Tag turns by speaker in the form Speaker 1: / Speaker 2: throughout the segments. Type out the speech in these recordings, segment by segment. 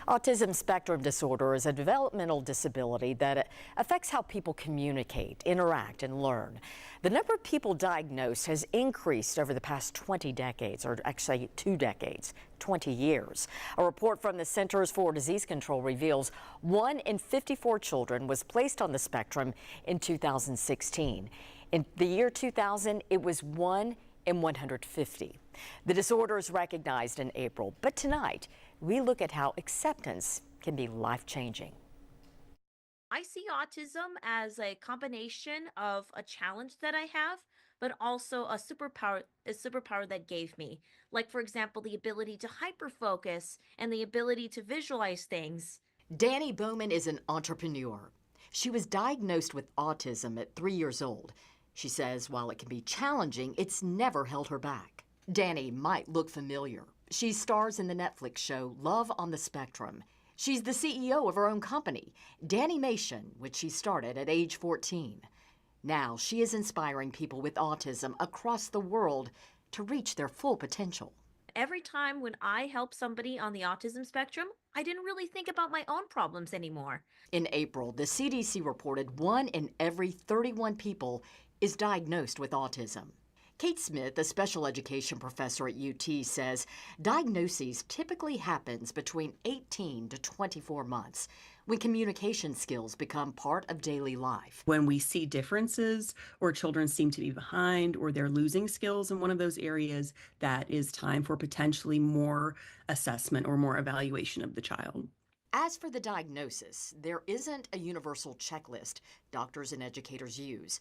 Speaker 1: Autism spectrum disorder is a developmental disability that affects how people communicate, interact, and learn. The number of people diagnosed has increased over the past 20 decades, or actually 2 decades, 20 years. A report from the Centers for Disease Control reveals 1 in 54 children was placed on the spectrum in 2016. In the year 2000, it was 1 in 150. The disorder is recognized in April, but tonight we look at how acceptance can be life-changing.
Speaker 2: I see autism as a combination of a challenge that I have, but also a superpower that gave me. Like, for example, the ability to hyperfocus and the ability to visualize things.
Speaker 1: Dani Bowman is an entrepreneur. She was diagnosed with autism at 3 years old. She says while it can be challenging, it's never held her back. Dani might look familiar. She stars in the Netflix show Love on the Spectrum. She's the CEO of her own company, Danimation, which she started at age 14. Now she is inspiring people with autism across the world to reach their full potential.
Speaker 2: Every time when I help somebody on the autism spectrum, I didn't really think about my own problems anymore.
Speaker 1: In April, the CDC reported 1 in every 31 people is diagnosed with autism. Kate Smith, a special education professor at UT, says diagnosis typically happens between 18 to 24 months when communication skills become part of daily life.
Speaker 3: When we see differences or children seem to be behind or they're losing skills in one of those areas, that is time for potentially more assessment or more evaluation of the child.
Speaker 1: As for the diagnosis, there isn't a universal checklist doctors and educators use.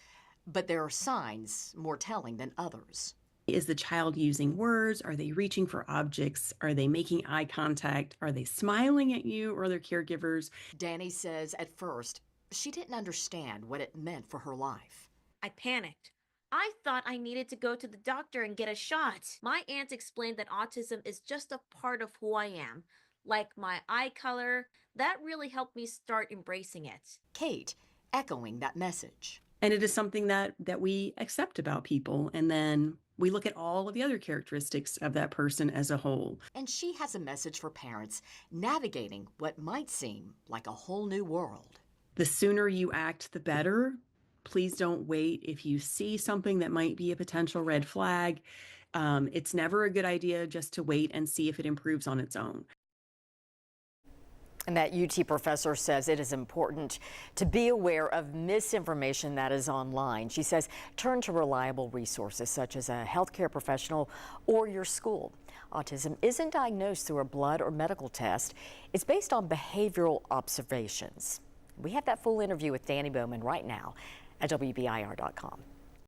Speaker 1: But there are signs more telling than others.
Speaker 3: Is the child using words? Are they reaching for objects? Are they making eye contact? Are they smiling at you or their caregivers?
Speaker 1: Dani says at first, she didn't understand what it meant for her life.
Speaker 2: I panicked. I thought I needed to go to the doctor and get a shot. My aunt explained that autism is just a part of who I am, like my eye color. That really helped me start embracing it.
Speaker 1: Kate, echoing that message.
Speaker 3: And it is something that we accept about people. And then we look at all of the other characteristics of that person as a whole.
Speaker 1: And she has a message for parents navigating what might seem like a whole new world.
Speaker 3: The sooner you act, the better. Please don't wait. If you see something that might be a potential red flag, it's never a good idea just to wait and see if it improves on its own.
Speaker 1: And that UT professor says it is important to be aware of misinformation that is online. She says turn to reliable resources such as a healthcare professional or your school. Autism isn't diagnosed through a blood or medical test. It's based on behavioral observations. We have that full interview with Dani Bowman right now at WBIR.com.